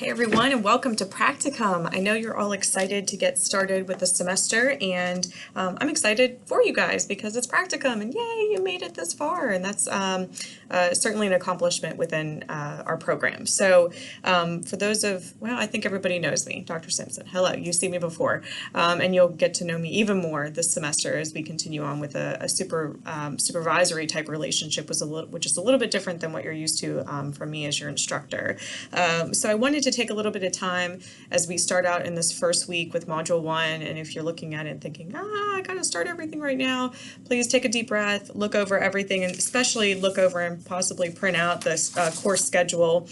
Hey everyone, and welcome to Practicum. I know you're all excited to get started with the semester, and I'm excited for you guys because it's Practicum, and yay, you made it this far, and that's certainly an accomplishment within our program. So for those well, I think everybody knows me, Dr. Simpson. Hello, you've seen me before, and you'll get to know me even more this semester as we continue on with a supervisory type relationship, which is a little bit different than what you're used to from me as your instructor. So I wanted to take a little bit of time as we start out in this first week with Module 1, and if you're looking at it and thinking, I gotta start everything right now, please take a deep breath, look over everything, and especially look over and possibly print out this course schedule,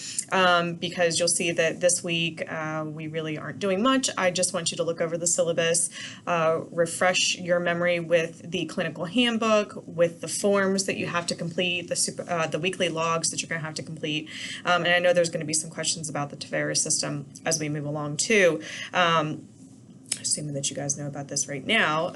because you'll see that this week we really aren't doing much. I just want you to look over the syllabus, refresh your memory with the clinical handbook, with the forms that you have to complete, the weekly logs that you're going to have to complete, and I know there's going to be some questions about the Tavares system as we move along too. Assuming that you guys know about this right now.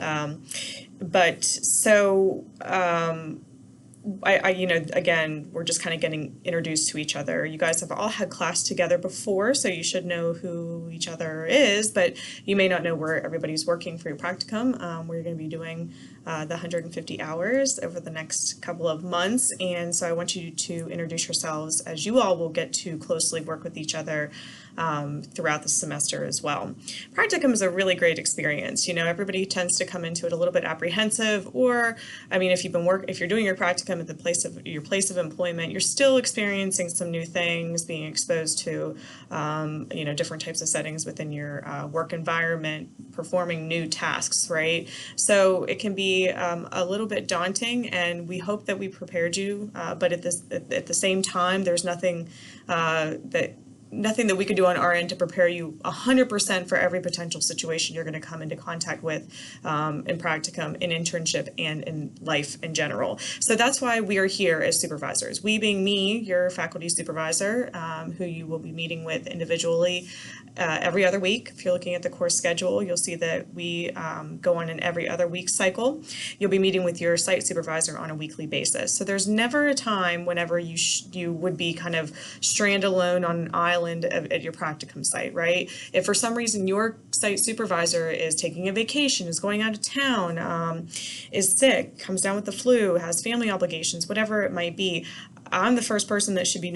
Again, we're just kind of getting introduced to each other. You guys have all had class together before, so you should know who each other is, but you may not know where everybody's working for your practicum, where you're going to be doing the 150 hours over the next couple of months. And so I want you to introduce yourselves, as you all will get to closely work with each other throughout the semester as well. Practicum is a really great experience. You know, everybody tends to come into it a little bit apprehensive, or, I mean, if you're doing your practicum at your place of employment, you're still experiencing some new things, being exposed to, different types of settings within your work environment, performing new tasks, right? So it can be a little bit daunting, and we hope that we prepared you, but at the same time, there's nothing that we could do on our end to prepare you 100% for every potential situation you're going to come into contact with in practicum, in internship, and in life in general. So that's why we are here as supervisors. We being me, your faculty supervisor, who you will be meeting with individually every other week. If you're looking at the course schedule, you'll see that we go on an every other week cycle. You'll be meeting with your site supervisor on a weekly basis. So there's never a time whenever you would be kind of stranded alone on an island at your practicum site, right? If for some reason your site supervisor is taking a vacation, is going out of town, is sick, comes down with the flu, has family obligations, whatever it might be, I'm the first person that should be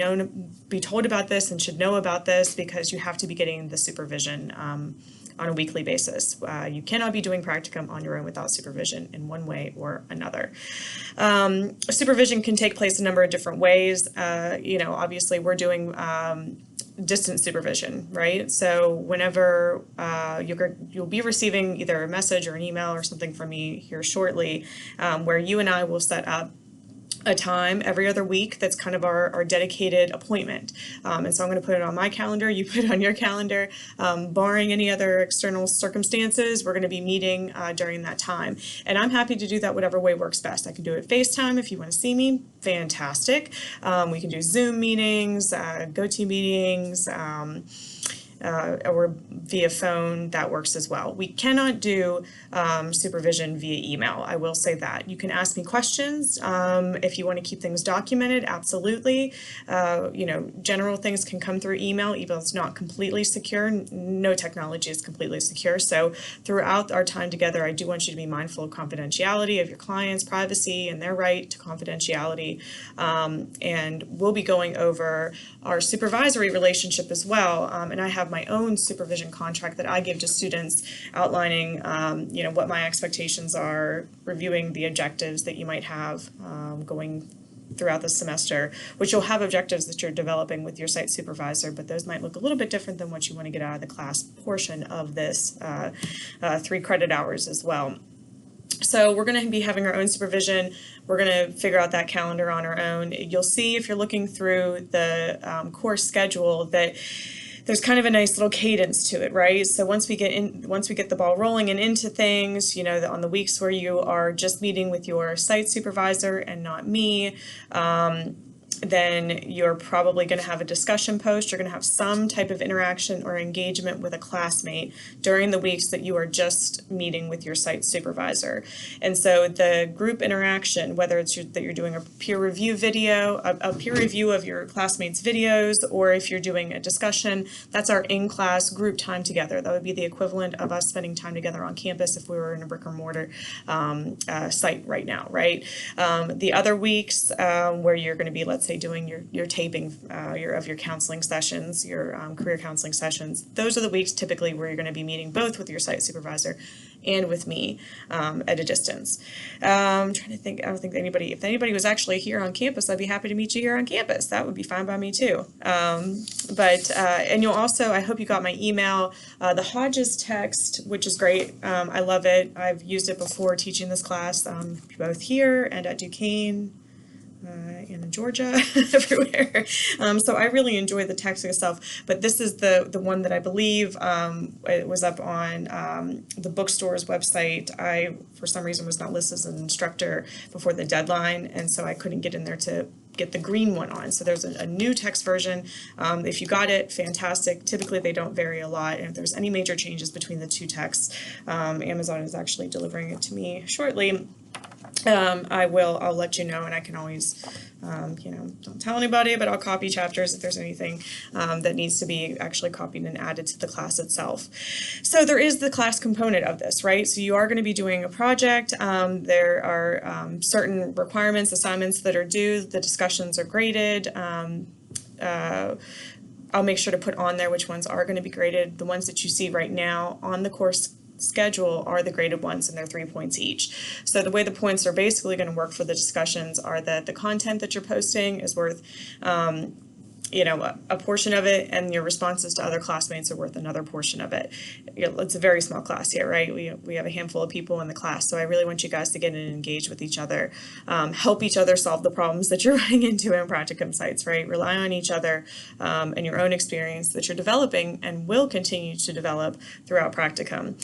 told about this and should know about this, because you have to be getting the supervision on a weekly basis. You cannot be doing practicum on your own without supervision in one way or another. Supervision can take place a number of different ways. Obviously we're doing distance supervision, right? So whenever you'll be receiving either a message or an email or something from me here shortly, where you and I will set up a time every other week that's kind of our dedicated appointment. And so I'm going to put it on my calendar, you put it on your calendar. Barring any other external circumstances, we're going to be meeting during that time. And I'm happy to do that whatever way works best. I can do it FaceTime if you want to see me, fantastic. We can do Zoom meetings, GoToMeetings, or via phone, that works as well. We cannot do supervision via email. I will say that. You can ask me questions if you want to keep things documented, absolutely. General things can come through email. Email is not completely secure. No technology is completely secure. So throughout our time together, I do want you to be mindful of confidentiality of your clients' privacy and their right to confidentiality. And we'll be going over our supervisory relationship as well. And I have my own supervision contract that I give to students outlining, what my expectations are, reviewing the objectives that you might have going throughout the semester, which you'll have objectives that you're developing with your site supervisor, but those might look a little bit different than what you want to get out of the class portion of this 3 credit hours as well. So we're going to be having our own supervision. We're going to figure out that calendar on our own. You'll see if you're looking through the course schedule that there's kind of a nice little cadence to it, right? So once we get the ball rolling and into things, on the weeks where you are just meeting with your site supervisor and not me, then you're probably going to have a discussion post. You're going to have some type of interaction or engagement with a classmate during the weeks that you are just meeting with your site supervisor. And so the group interaction, whether it's that you're doing a peer review video, a peer review of your classmates' videos, or if you're doing a discussion, that's our in-class group time together. That would be the equivalent of us spending time together on campus if we were in a brick or mortar site right now, right? The other weeks where you're going to be, let's say, doing your taping of your counseling sessions, your career counseling sessions, those are the weeks typically where you're going to be meeting both with your site supervisor and with me at a distance. I'm trying to think, I don't think if anybody was actually here on campus, I'd be happy to meet you here on campus. That would be fine by me too. And you'll also, I hope you got my email, the Hodges text, which is great. I love it. I've used it before teaching this class, both here and at Duquesne. And in Georgia, everywhere. So I really enjoy the text itself, but this is the one that I believe it was up on the bookstore's website. I, for some reason, was not listed as an instructor before the deadline, and so I couldn't get in there to get the green one on. So there's a new text version. If you got it, fantastic. Typically they don't vary a lot, and if there's any major changes between the two texts, Amazon is actually delivering it to me shortly. I'll let you know, and I can always, don't tell anybody, but I'll copy chapters if there's anything that needs to be actually copied and added to the class itself. So there is the class component of this, right? So you are going to be doing a project. There are certain requirements, assignments that are due. The discussions are graded. I'll make sure to put on there which ones are going to be graded. The ones that you see right now on the course schedule are the graded ones, and they're 3 points each. So the way the points are basically going to work for the discussions are that the content that you're posting is worth a portion of it, and your responses to other classmates are worth another portion of it. It's a very small class here, right? We have a handful of people in the class, so I really want you guys to get in and engage with each other, help each other solve the problems that you're running into in practicum sites, right? Rely on each other and your own experience that you're developing and will continue to develop throughout practicum.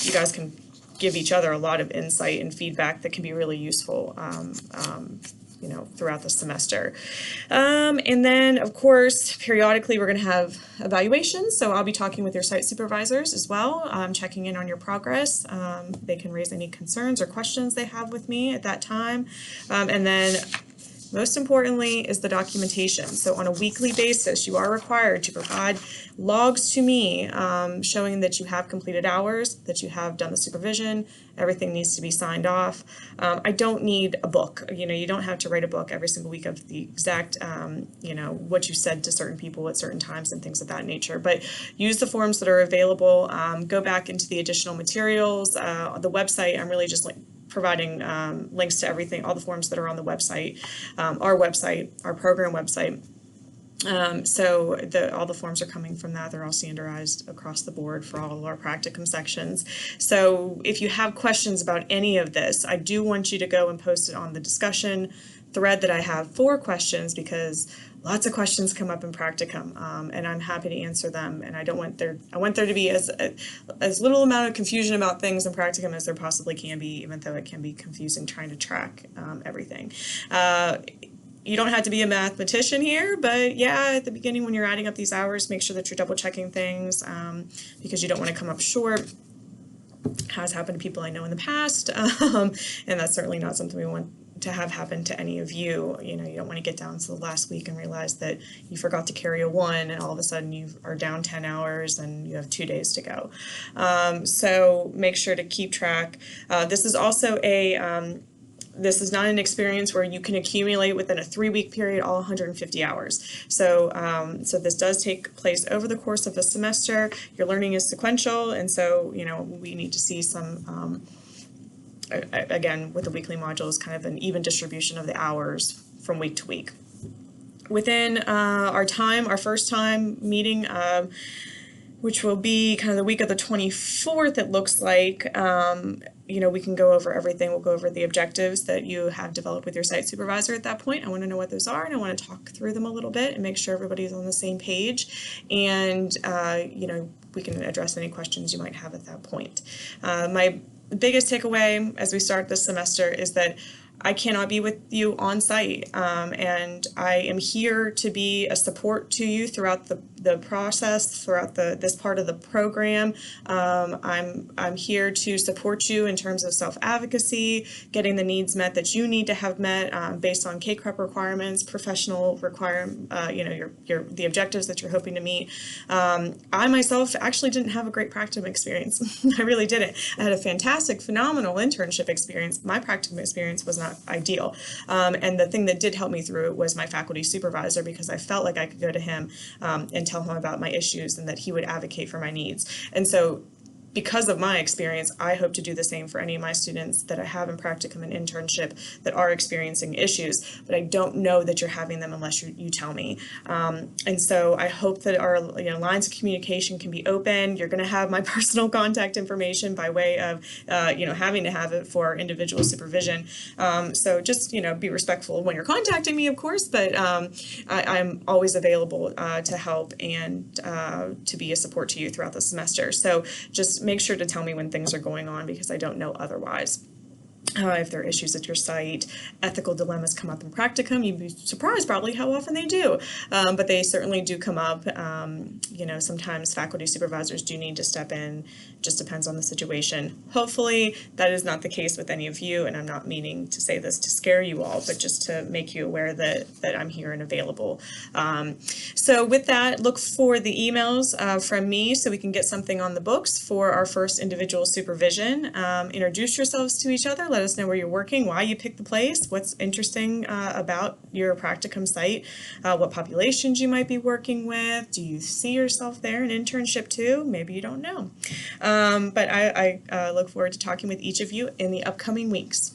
You guys can give each other a lot of insight and feedback that can be really useful throughout the semester. And then, of course, periodically we're going to have evaluations. So I'll be talking with your site supervisors as well, checking in on your progress. They can raise any concerns or questions they have with me at that time. And then most importantly is the documentation. So on a weekly basis, you are required to provide logs to me showing that you have completed hours, that you have done the supervision, everything needs to be signed off. I don't need a book. You don't have to write a book every single week of the exact, what you said to certain people at certain times and things of that nature. But use the forms that are available. Go back into the additional materials. The website, I'm really just providing links to everything, all the forms that are on the website, our program website. So all the forms are coming from that. They're all standardized across the board for all of our practicum sections. So if you have questions about any of this, I do want you to go and post it on the discussion thread that I have for questions, because lots of questions come up in practicum, and I'm happy to answer them. And I want there to be as little amount of confusion about things in practicum as there possibly can be, even though it can be confusing trying to track everything. You don't have to be a mathematician here, but yeah, at the beginning when you're adding up these hours, make sure that you're double checking things because you don't want to come up short. Has happened to people I know in the past, and that's certainly not something we want to have happen to any of you. You don't want to get down to the last week and realize that you forgot to carry a 1 and all of a sudden you are down 10 hours and you have 2 days to go. So make sure to keep track. This is also this is not an experience where you can accumulate within a 3-week period all 150 hours. So this does take place over the course of a semester. Your learning is sequential, and so we need to see some again, with the weekly modules, kind of an even distribution of the hours from week to week. Within our first time meeting, which will be kind of the week of the 24th, it looks like, we can go over everything. We'll go over the objectives that you have developed with your site supervisor at that point. I want to know what those are, and I want to talk through them a little bit and make sure everybody's on the same page. And, we can address any questions you might have at that point. My biggest takeaway as we start this semester is that I cannot be with you on site, and I am here to be a support to you throughout the process, throughout this part of the program. I'm here to support you in terms of self-advocacy, getting the needs met that you need to have met based on KCREP requirements, professional the objectives that you're hoping to meet. I myself actually didn't have a great practicum experience. I really didn't. I had a fantastic, phenomenal internship experience. My practicum experience was not ideal. And the thing that did help me through it was my faculty supervisor, because I felt like I could go to him and tell him about my issues and that he would advocate for my needs. And so because of my experience, I hope to do the same for any of my students that I have in practicum and internship that are experiencing issues, but I don't know that you're having them unless you tell me. And so I hope that our lines of communication can be open. You're going to have my personal contact information by way of having to have it for individual supervision. So just be respectful when you're contacting me, of course, but I'm always available to help and to be a support to you throughout the semester. So just make sure to tell me when things are going on, because I don't know otherwise. If there are issues at your site, ethical dilemmas come up in practicum. You'd be surprised probably how often they do, but they certainly do come up. Sometimes faculty supervisors do need to step in. Just depends on the situation. Hopefully that is not the case with any of you, and I'm not meaning to say this to scare you all, but just to make you aware that I'm here and available. So with that, look for the emails from me so we can get something on the books for our first individual supervision. Introduce yourselves to each other. Let us know where you're working, why you picked the place, what's interesting about your practicum site, what populations you might be working with. Do you see yourself there in internship too? Maybe you don't know. But I look forward to talking with each of you in the upcoming weeks.